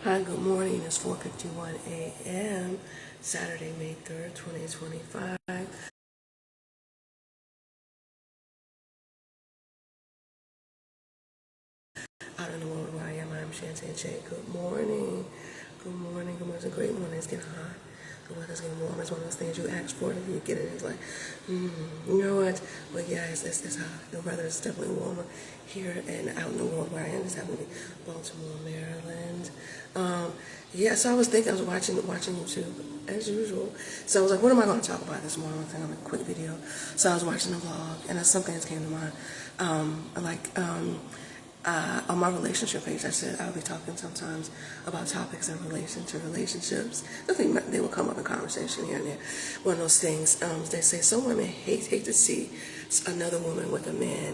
Hi, good morning. It's 4:51 a.m. Saturday, May 3rd, 2025. Out in the world where I am, I'm ShanteyJ. Good morning. Good morning. Good morning. It's a great morning. It's getting hot. The weather's getting warm. It's one of those things you ask for and you get it. It's like, you know what? But yeah, it's hot. The weather is definitely warmer here and out in the world where I am. It's happening to be Baltimore, Maryland. Yeah, so I was thinking, I was watching YouTube as usual. So I was like, what am I going to talk about this morning? I think I'm a quick video. So I was watching the vlog, and some things came to mind. On my relationship page, I said I'll be talking sometimes about topics in relation to relationships. I think they will come up in conversation here and there. One of those things, they say some women hate to see another woman with a man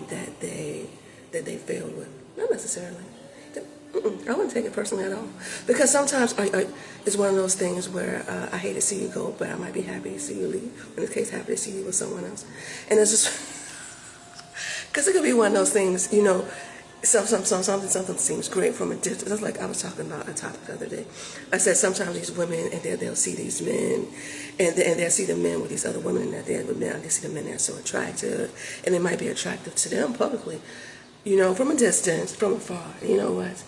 that they failed with. Not necessarily. I wouldn't take it personally at all. Because sometimes it's one of those things where I hate to see you go, but I might be happy to see you leave. In this case, happy to see you with someone else. And it's just, because it could be one of those things, you know, something seems great from a distance. That's like I was talking about a topic the other day. I said sometimes these women, and they'll see these men, and they'll see the men with these other women, and they see the men that are so attractive, and it might be attractive to them publicly, you know, from a distance, from afar, you know what?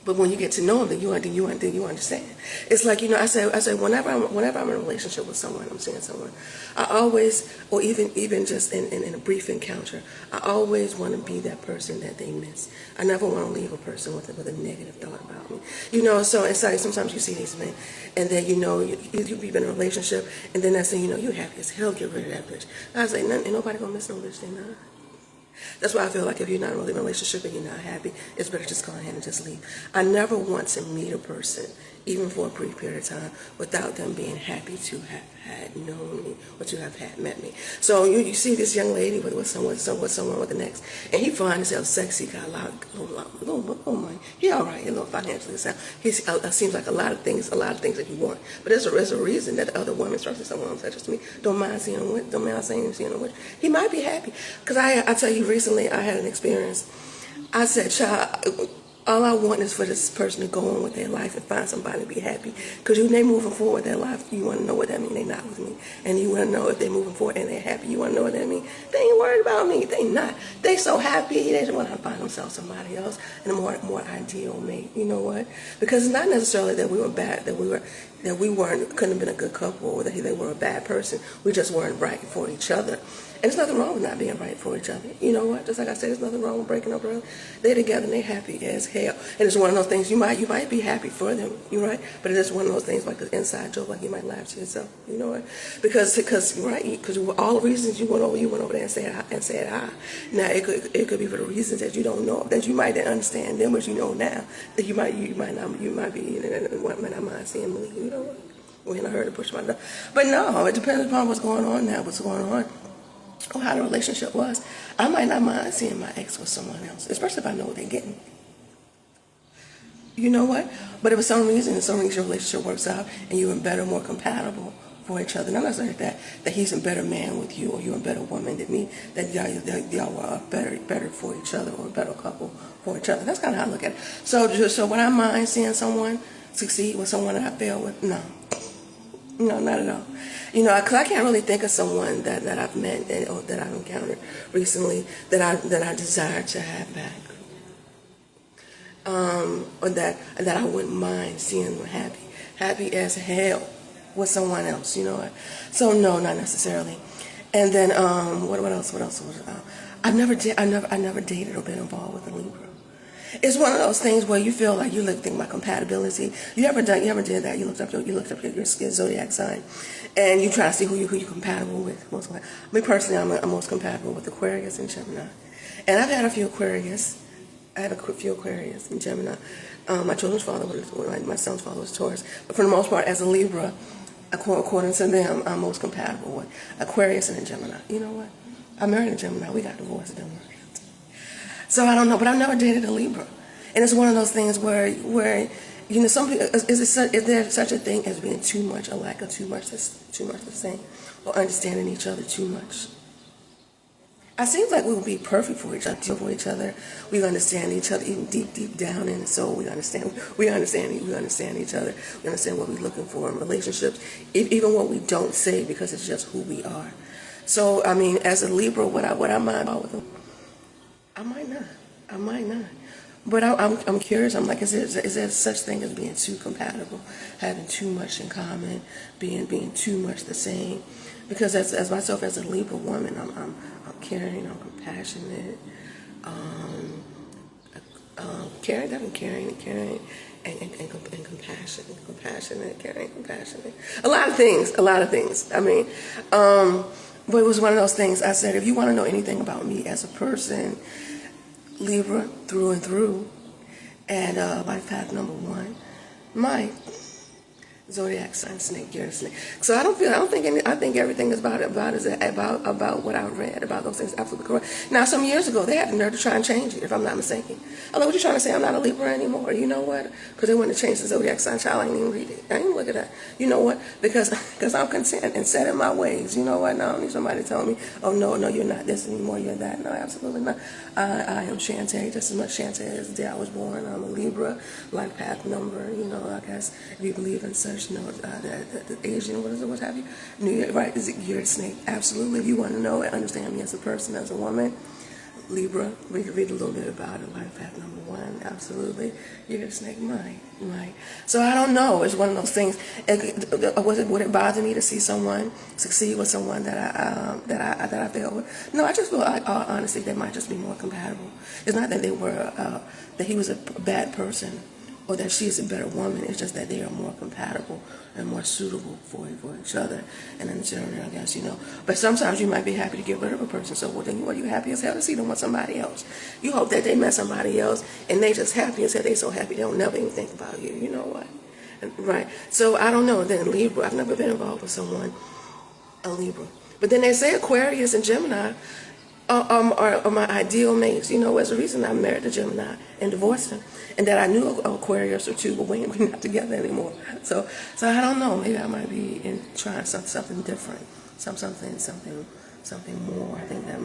But when you get to know them, then you understand. It's like, you know, I say whenever I'm in a relationship with someone, I'm seeing someone, I always, or even just in a brief encounter, I always want to be that person that they miss. I never want to leave a person with a negative thought about me. You know, so it's like sometimes you see these men, and then, you know, you've been in a relationship, and then that's saying, you know, you happy as hell, get rid of that bitch. I say, ain't nobody gonna miss no bitch, they not. That's why I feel like if you're not really in a relationship and you're not happy, it's better just go ahead and just leave. I never want to meet a person, even for a brief period of time, without them being happy to have had known me or to have had met me. So you see this young lady with someone with the next, and he fine as hell, sexy, got a little money. He all right, a little financially sound. He seems like a lot of things that you want. But there's a reason that the other woman, especially someone such as me, don't mind seeing him with. He might be happy, because I tell you, recently I had an experience. I said, child, all I want is for this person to go on with their life and find somebody to be happy. Because when they moving forward with their life, you want to know what that means. They not with me. And you want to know if they moving forward and they're happy. You want to know what that means. They ain't worried about me. They not. They so happy. They just want to find themselves somebody else and a more ideal mate. You know what? Because it's not necessarily that we were bad, that we couldn't have been a good couple, or that they were a bad person. We just weren't right for each other. And there's nothing wrong with not being right for each other. You know what? Just like I said, there's nothing wrong with breaking up early. They're together and they're happy as hell. And it's one of those things, you might be happy for them, you're right? But it is one of those things like the inside joke, like you might laugh to yourself. You know what? Because all the reasons you went over there and said hi. Now it could be for the reasons that you don't know, that you might not understand them, but you know now that you might be not mind seeing me. You know what? When I heard it push my door. But no, it depends upon what's going on now, what's going on, or how the relationship was. I might not mind seeing my ex with someone else, especially if I know what they're getting. You know what? But if for some reason your relationship works out and you're better, more compatible for each other, not necessarily that he's a better man with you or you're a better woman than me, that y'all are better for each other or a better couple for each other. That's kind of how I look at it. So would I mind seeing someone succeed with someone that I failed with? No, not at all. You know, because I can't really think of someone that I've met or that I've encountered recently that I desire to have back, or that I wouldn't mind seeing them happy as hell with someone else. You know what? So no, not necessarily. And then what else? I never dated or been involved with a Libra. It's one of those things where you feel like you think about compatibility. You ever did that? You looked up your zodiac sign, and you try to see who you're compatible with. Me personally, I'm most compatible with Aquarius and Gemini, and I've had a few Aquarius. I have a few Aquarius and Gemini. My children's father my son's father was Taurus, but for the most part, as a Libra, according to them, I'm most compatible with Aquarius and a Gemini. You know what? I married a Gemini. We got divorced, didn't we? So I don't know, but I've never dated a Libra, and it's one of those things where you know, some people, is there such a thing as being too much alike or too much the same, or understanding each other too much? I seems like we would be perfect for each other. We understand each other even deep down in the soul. We understand each other. We understand what we're looking for in relationships, even what we don't say, because it's just who we are. So, I mean, as a Libra, would I mind with them? I might not. But I'm curious. I'm like, is there such thing as being too compatible, having too much in common, being too much the same? Because as myself as a Libra woman, I'm caring, I'm compassionate, caring, and compassionate, caring, compassionate. A lot of things. I mean, but it was one of those things. I said, if you want to know anything about me as a person, Libra through and through, and life path number 1, my zodiac sign snake, you're a snake. So I think everything is about what I read about those things. Absolutely correct. Now, some years ago, they had the nerve to try and change it, if I'm not mistaken. Although, what you trying to say? I'm not a Libra anymore. You know what? Because they wanted to change the zodiac sign. Child, I ain't even read it. I ain't even look at that. You know what? Because I'm content and set in my ways. You know what? Now I don't need somebody to tell me, oh no, you're not this anymore. You're that. No, absolutely not. I am Shantey, just as much Shantey as the day I was born. I'm a Libra, life path number. You know, I guess if you believe in such. The Asian, what have you? New York, right? You're a snake. Absolutely. If you want to know and understand me as a person, as a woman, Libra, we can read a little bit about it. Life path number 1. Absolutely. You're a snake. Right. So I don't know. It's one of those things. Would it bother me to see someone succeed with someone that I failed with? No, I just feel honestly they might just be more compatible. It's not that that he was a bad person, or that she is a better woman. It's just that they are more compatible and more suitable for each other. And in general, I guess, But sometimes you might be happy to get rid of a person. So then you happy as hell to see them with somebody else. You hope that they met somebody else and they just happy and say they so happy they don't never even think about you. You know what? Right. So I don't know. Then Libra, I've never been involved with someone, a Libra. But then they say Aquarius and Gemini are my ideal mates. As a reason I'm married to Gemini and divorced him. And that I knew Aquarius or 2, but we're not together anymore. So I don't know. Maybe I might be trying something different, something more. I think that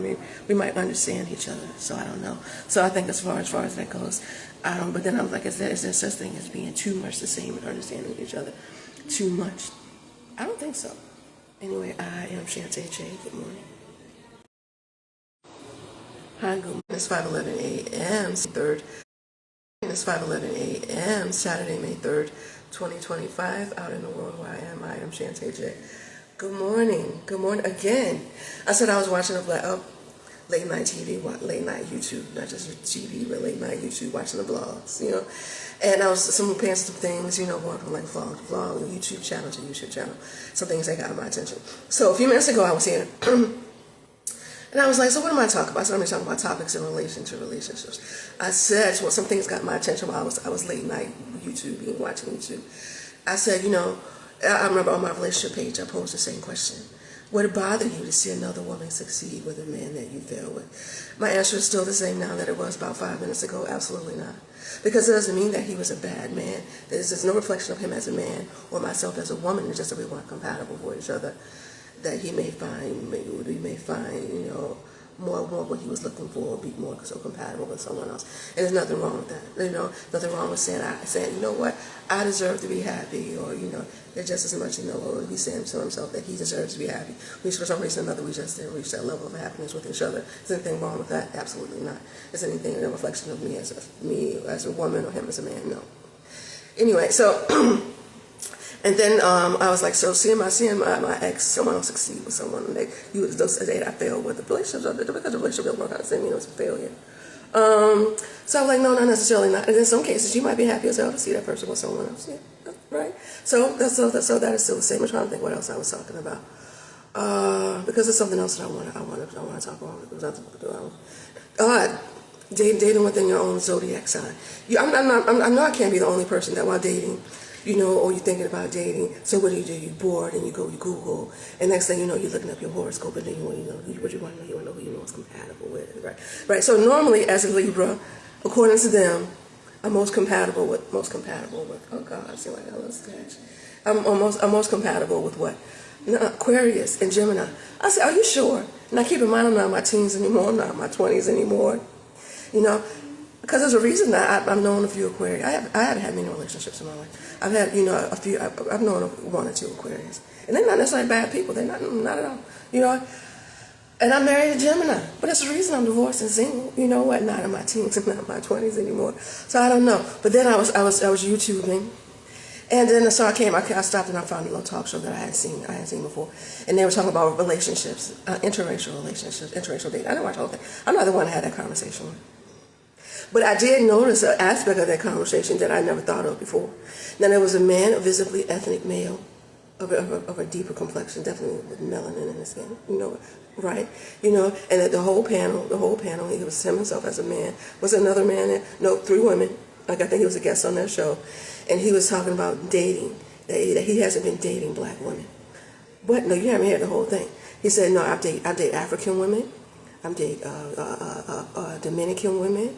we might understand each other. So I don't know. So I think as far as that goes, I don't. But then I'm like, is there such thing as being too much the same and understanding each other too much? I don't think so. Anyway, I am ShanteyJ. Good morning. Hi, good morning. It's 5:11 a.m. 3rd. It's 5:11 a.m. Saturday, May 3rd, 2025. Out in the world where I am ShanteyJ. Good morning again. I said I was watching late night TV, late night YouTube, not just TV, but late night YouTube, watching the vlogs, And I was paying some things, going from like vlog to vlog, YouTube channel to YouTube channel. Some things that got my attention. So a few minutes ago, I was here. And I was like, so what am I talking about? So I'm talking about topics in relation to relationships. I said, well, some things got my attention while I was late night YouTube, watching YouTube. I said, I remember on my relationship page, I posed the same question. Would it bother you to see another woman succeed with a man that you failed with? My answer is still the same now that it was about 5 minutes ago. Absolutely not. Because it doesn't mean that he was a bad man. There's no reflection of him as a man or myself as a woman. It's just that we weren't compatible for each other. That we may find, more what he was looking for, or be more so compatible with someone else. And there's nothing wrong with that. Nothing wrong with saying, you know what, I deserve to be happy, or, it's just as much, or he's saying to himself that he deserves to be happy. For some reason or another, we just didn't reach that level of happiness with each other. Is anything wrong with that? Absolutely not. Is anything a reflection of me as a woman or him as a man? No. Anyway, so... And then I was like, so seeing my ex, someone else succeed with someone that I failed with, the relationship, because the relationship didn't work out, doesn't mean it was a failure. So I was like, no, not necessarily not. And in some cases, you might be happy as hell to see that person with someone else. Yeah, right. So that is still the same. I'm trying to think what else I was talking about. Because there's something else that I want to talk about. Dating within your own zodiac sign. I know I can't be the only person that while dating, or you're thinking about dating. So what do? You're bored and you Google, and next thing you know, you're looking up your horoscope, and then you want to know what you want to know. You want to know who you know is compatible with, right? So normally, as a Libra, according to them, I'm most compatible with. Oh God, I feel like I lost sketch. I'm most compatible with what? Aquarius and Gemini. I said, are you sure? Now keep in mind, I'm not in my teens anymore. I'm not in my 20s anymore. You know, because there's a reason that I've known a few Aquarius. I haven't had many relationships in my life. I've had, a few. I've known one or two Aquarius, and they're not necessarily bad people. They're not at all. And I'm married a Gemini, but that's the reason I'm divorced and single. You know what? Not in my teens and not in my 20s anymore. So I don't know. But then I was YouTubing, and then so I stopped and I found a little talk show that I hadn't seen before, and they were talking about relationships, interracial relationships, interracial dating. I didn't watch the whole thing. I'm not the one that had that conversation with. But I did notice an aspect of that conversation that I never thought of before. Now there was a man, a visibly ethnic male, of a deeper complexion, definitely with melanin in his skin, right? And that the whole panel, he was him himself as a man. Was another man there? No, 3 women. I think he was a guest on their show. And he was talking about dating, that he hasn't been dating black women. But no, you haven't heard the whole thing. He said, no, I date African women, I date Dominican women,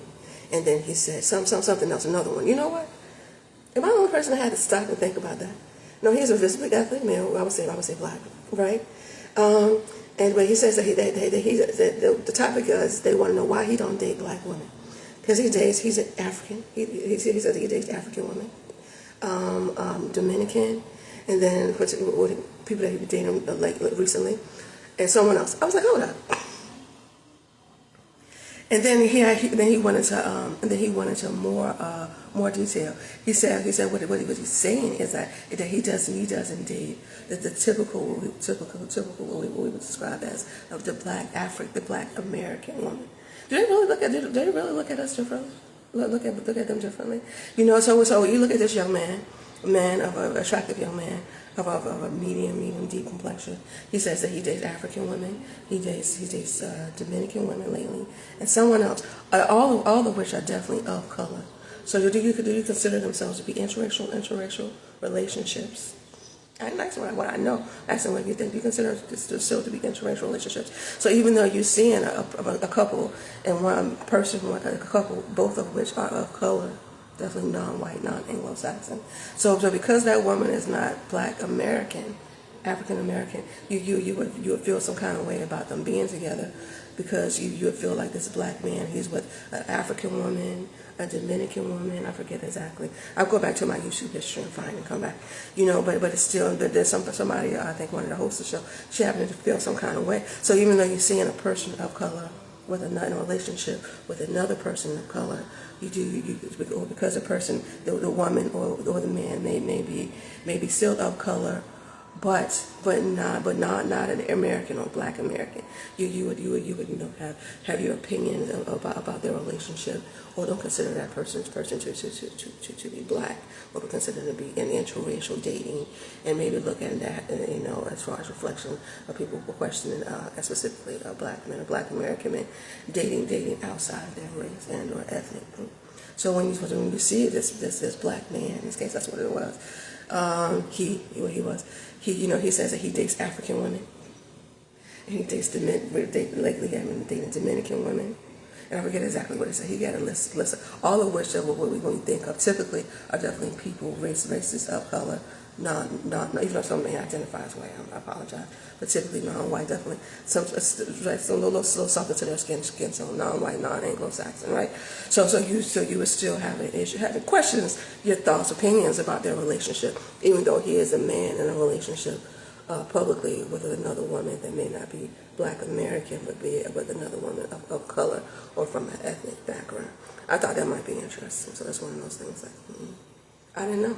and then he said something else, another one. You know what? Am I the only person that had to stop and think about that? No, he's a visibly ethnic male. I would say black, right? But he says that the topic is they want to know why he don't date black women, because he's an African. He says he dates African women, Dominican, and then with people that he been dating like recently, and someone else. I was like, hold up. And then he went into more detail. He said what he's saying is that he doesn't date the typical what we would describe as of the black American woman. Do they really look at us differently? Look at them differently? So you look at this young man of an attractive young man of a medium deep complexion. He says that he dates African women, he dates Dominican women lately, and someone else. All of which are definitely of color. So do you consider themselves to be interracial relationships? And that's what I know. That's what you think. You consider this still to be interracial relationships. So even though you're seeing a couple and a couple, both of which are of color, definitely non-white, non-Anglo-Saxon. So because that woman is not black American, African American, you would feel some kind of way about them being together, because you would feel like this black man, he's with an African woman, a Dominican woman, I forget exactly. I'll go back to my YouTube history and find and come back. But it's still, there's somebody, I think one of the hosts of the show, she happened to feel some kind of way. So even though you're seeing a person of color in a relationship with another person of color, because the person, the woman or the man may be still of color, but not an American or black American. You would have your opinions about their relationship, or don't consider that person to be black, or consider to be an interracial dating, and maybe look at that as far as reflection of people questioning specifically black men or black American men dating outside of their race and or ethnic group. So when you see this black man, in this case that's what it was. He says that he dates African women, and he dates dating Dominican women, and I forget exactly what he said. He got a list of all of which are what we think of typically are definitely people races of color, even though some may identify as white. I apologize, but typically non-white, definitely some little something to their skin, so non-white, non-Anglo-Saxon, right? So you would still have an issue, having questions, your thoughts, opinions about their relationship, even though he is a man in a relationship publicly with another woman that may not be black American, but be with another woman of color or from an ethnic background. I thought that might be interesting. So that's one of those things that I didn't know.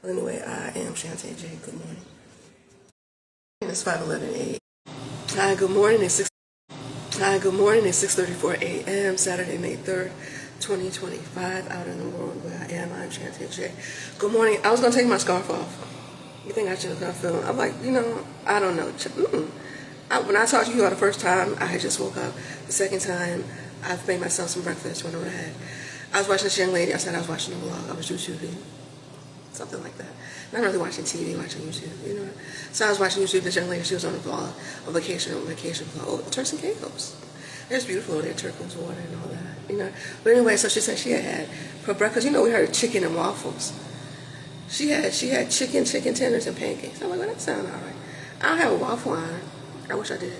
Well, anyway, I am ShanteyJ. Good morning. It's 5:11 a.m. Hi, good morning. It's 6:34 a.m. Saturday, May 3rd, 2025. Out in the world where I am, I'm ShanteyJ. Good morning. I was gonna take my scarf off. You think I should have filmed? I'm like, I don't know. When I talked to you the first time, I had just woke up. The second time, I've made myself some breakfast. Went over ahead. I was watching this young lady. I said I was watching a vlog. I was YouTubing. Something like that. Not really watching TV, watching YouTube, So I was watching YouTube. This young lady, she was on a vlog, a vacation vlog. Turks and Caicos. It's beautiful there, turquoise water and all that, But anyway, so she said she had for breakfast. We heard chicken and waffles. She had chicken tenders and pancakes. I'm like, well, that sounds all right. I don't have a waffle iron. I wish I did.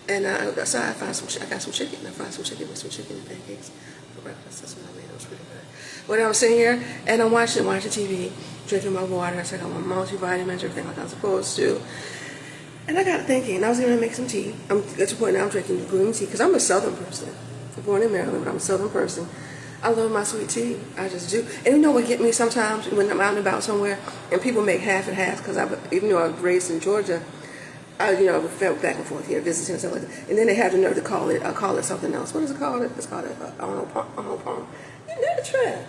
And so I got some chicken. I fried some chicken with some chicken and pancakes for breakfast. That's what I made. It was pretty good. But I'm sitting here and I'm watching TV, drinking my water, checking out my multivitamins, everything like I'm supposed to. And I got thinking, I was going to make some tea. I'm at the point now I'm drinking green tea because I'm a Southern person. I'm born in Maryland, but I'm a Southern person. I love my sweet tea. I just do. And you know what get me sometimes when I'm out and about somewhere and people make half and half because even though I was raised in Georgia, I felt back and forth here, visiting and stuff like that. And then they have the nerve to call it something else. What is it called? It's called Arnold Palmer. Isn't that a trip?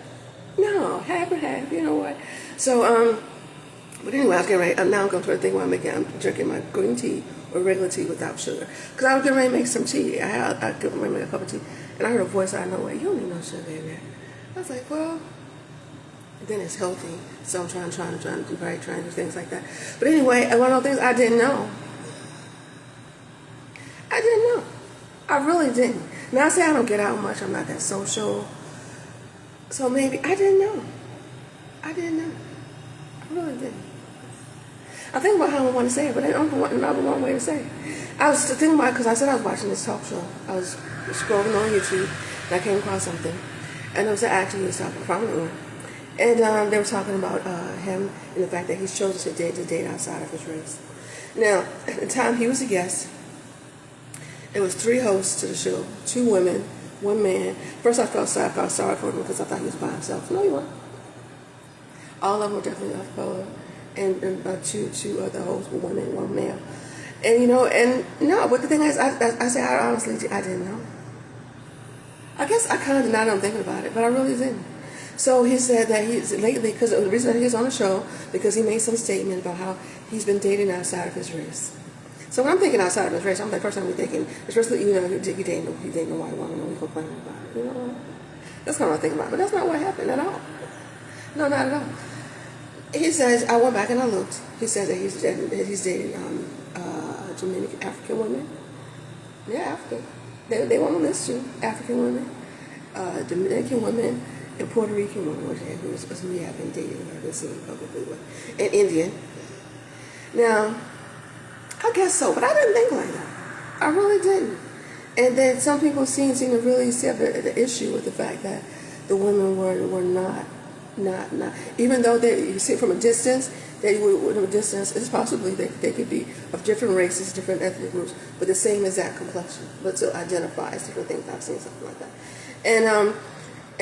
No, half and half. You know what? So but anyway, I was getting ready. Now I'm going to the thing where I'm drinking my green tea or regular tea without sugar. Because I was getting ready to make some tea. I get ready to make a cup of tea. And I heard a voice out of nowhere, you don't need no sugar in there. I was like, well, then it's healthy. So I'm trying to do things like that. But anyway, one of the things I didn't know. I didn't know. I really didn't. Now I say I don't get out much. I'm not that social. So maybe I didn't know. I really didn't. I think about how I want to say it, but I don't know another one way to say it. I was thinking about it because I said I was watching this talk show. I was scrolling on YouTube and I came across something. And there was an actor who was talking, a prominent one. And they were talking about him and the fact that he's chosen to date outside of his race. Now, at the time he was a guest, there was 3 hosts to the show, 2 women, 1 man. First I felt sorry for him because I thought he was by himself. No, he wasn't. All of them were definitely of color. And two other hosts were 1 and 1 male. And no, but the thing is, I say I honestly didn't know. I guess I kind of denied it, I'm thinking about it, but I really didn't. So he said that he's lately, because the reason that he was on the show, because he made some statement about how he's been dating outside of his race. So when I'm thinking outside of his race, I'm like, first time I'm thinking, especially, you're dating a white woman and we complaining about it. You know what? That's kind of what I'm thinking about, but that's not what happened at all. No, not at all. He says, I went back and I looked. He says that he's dating Dominican African women. Yeah, African. They want on this too. African women, Dominican women, and Puerto Rican women, which we have been dating or been seeing publicly with, and Indian. Now, I guess so, but I didn't think like that. I really didn't. And then some people seem to really see the issue with the fact that the women were not, even though you see from a distance, it's possibly they could be of different races, different ethnic groups, but the same exact complexion, but to identify as different things. I've seen something like that, and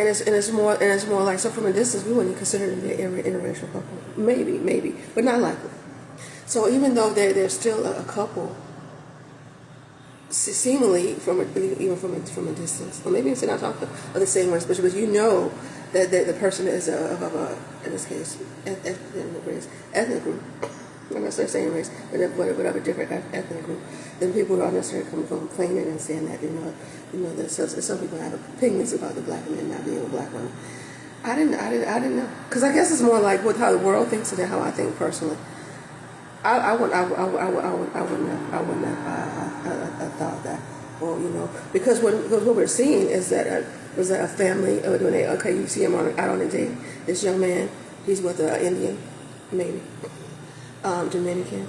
it's more like, so from a distance we wouldn't consider them an interracial couple, maybe, but not likely. So even though they're still a couple, seemingly from a distance, or maybe it's not talking of the same race, but you know that the person is of a, in this case, ethnic group. I'm not necessarily saying race, but whatever different ethnic group. Then people are necessarily complaining and saying that that some people have opinions about the black men not being a black woman. I didn't know, because I guess it's more like how the world thinks than how I think personally. I wouldn't have thought that. Well, because what we're seeing is that was that a family. You see him out on a date. This young man, he's with an Indian, maybe, Dominican,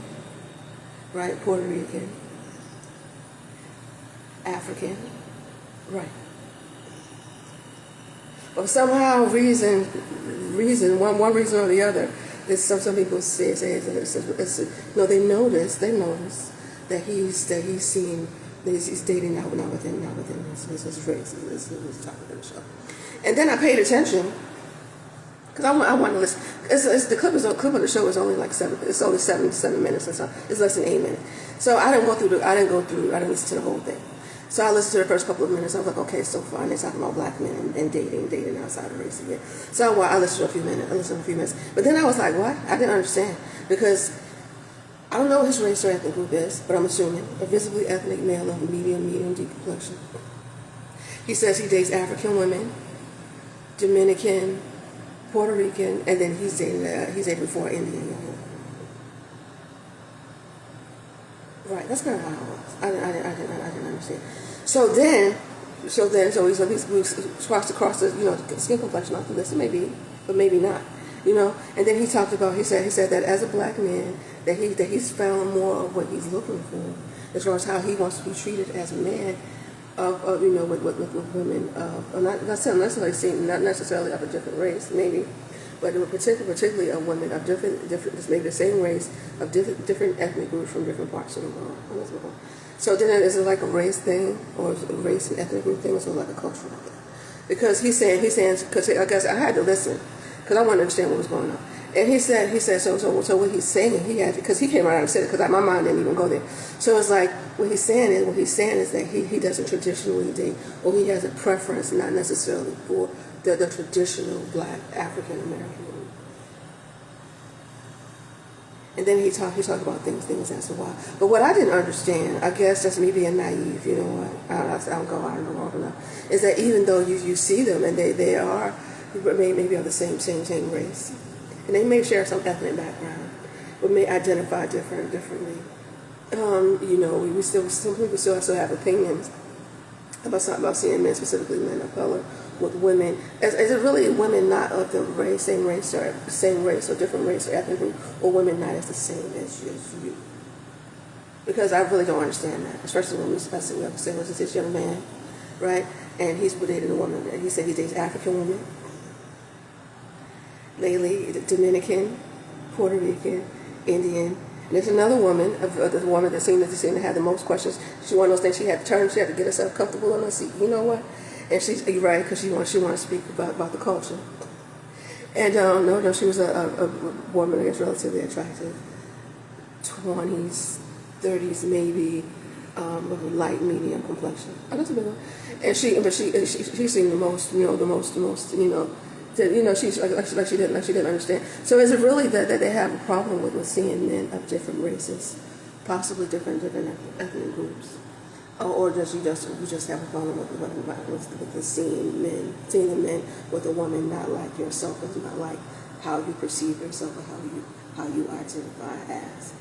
right, Puerto Rican, African, right. But somehow, one reason or the other. Some people say they notice that he's dating not within his race. This is topic of the show. And then I paid attention because I want to listen. The clip of the show is only like 7. It's only 7 minutes or so. It's less than 8 minutes. So I didn't listen to the whole thing. So I listened to the first couple of minutes. I was like, okay, so far. And they're talking about black men and dating outside of race again. So I listened to a few minutes. But then I was like, what? I didn't understand. Because I don't know what his race or ethnic group is, but I'm assuming a visibly ethnic male of medium deep complexion. He says he dates African women, Dominican, Puerto Rican, and then he's dating 4 Indian women. Right, that's kind of how it was. I didn't understand. So we crossed across the skin complexion off the list, maybe, but maybe not. you know. And then he talked about, he said that as a black man, that he's found more of what he's looking for, as far as how he wants to be treated as a man, of you know, with women, not necessarily of a different race, maybe, but particularly of women of different, maybe the same race, of different ethnic groups from different parts of the world. So then is it like a race thing, or is it a race and ethnic group thing, or is it like a cultural thing? Because he's saying, because I guess I had to listen, because I wanted to understand what was going on. And he said, so what he's saying, because he came around and said it, because my mind didn't even go there. So it's like, what he's saying is that he doesn't traditionally date, or he has a preference, not necessarily for the traditional black African American woman. And then he talked about things as to why. But what I didn't understand, I guess that's me being naive, you know what, I don't go long enough, is that even though you see them and they are maybe of the same race, and they may share some ethnic background, but may identify differently. You know, some people still have opinions about seeing men, specifically men of color, with women. Is it really women not of the same race or different race or ethnic group, or women not as the same as you? Because I really don't understand that, especially when we say was this young man, right? And he's dating a woman. He said he dates African women, lately Dominican, Puerto Rican, Indian. And there's another woman, the woman that seemed to have the most questions. She one of those things, she had to get herself comfortable in her seat. You know what? And she's right, because she wants to speak about the culture. And no, she was a woman, I guess, relatively attractive, 20s, 30s maybe, with a light medium complexion. Oh, that's a big one. And she seemed the most, she's like she didn't understand. So is it really that they have a problem with seeing men of different races, possibly different ethnic groups, or does you just have a problem with the seeing the men with a woman not like yourself, or not like how you perceive yourself, or how you identify as?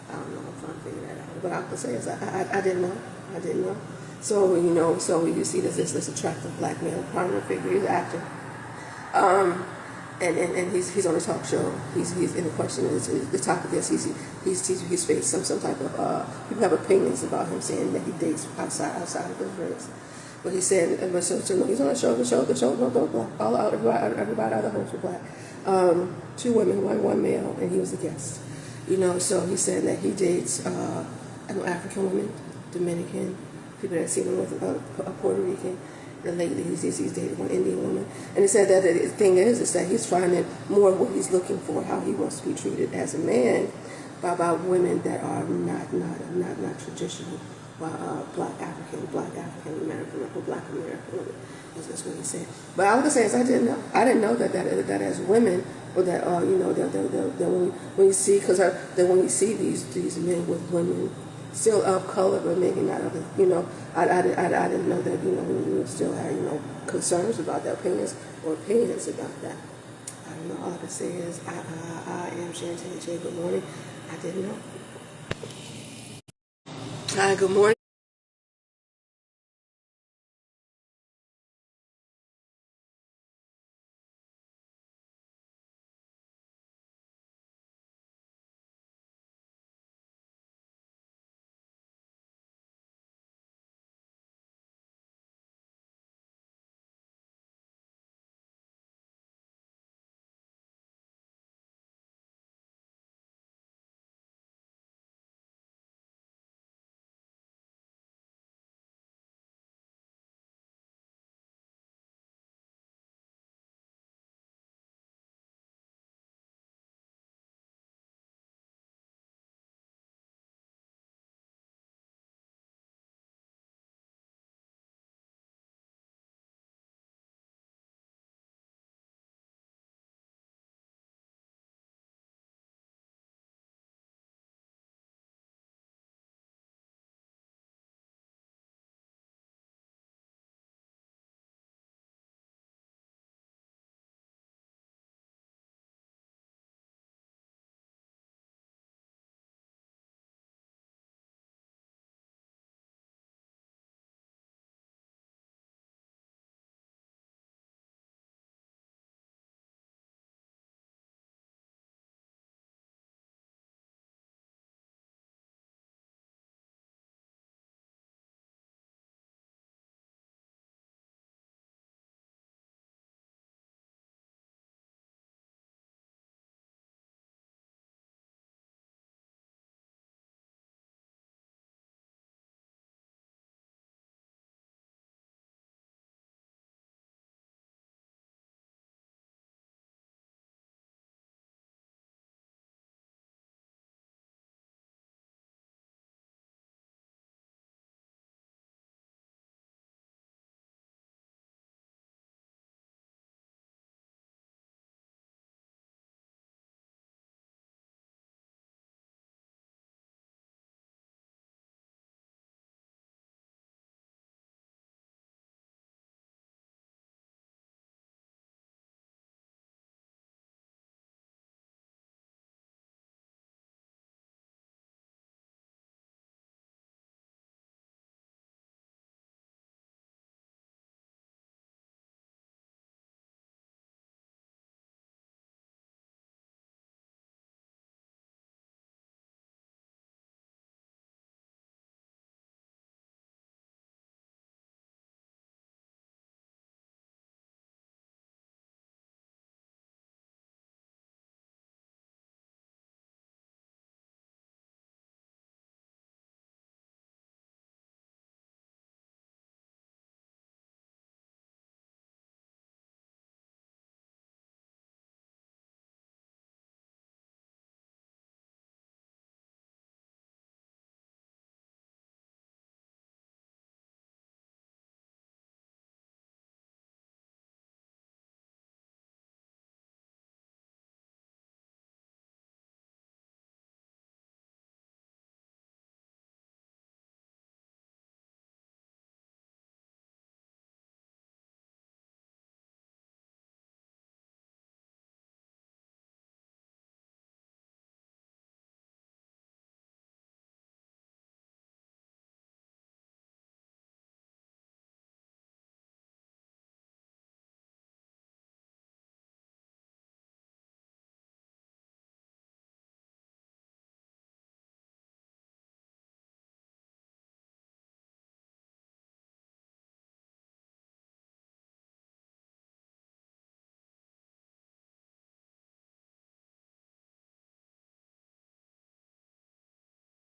I don't know. I'm trying to figure that out. But I could say is I didn't know. So you see this attractive black male prominent figure, he's an actor. And he's on a talk show. He's in the question is the topic is he's faced some type of people have opinions about him, saying that he dates outside of his race. But he said, so he's on a show. The show no black. All out everybody other hosts were black. 2 women, one male, and he was a guest. So he said that he dates African women, Dominican, people that see him with Puerto Rican. And lately he's dated one Indian woman. And he said that the thing is that he's finding more of what he's looking for, how he wants to be treated as a man by women that are not traditional black African American or black American women. That's what he said. But all I can say is I didn't know. I didn't know that as women, or that that when you see, because that when you see these men with women still of color, but maybe not of I didn't know that we still had concerns about that, opinions about that. I don't know. All I can say is I am ShanteyJ. Good morning. I didn't know. Hi. Good morning.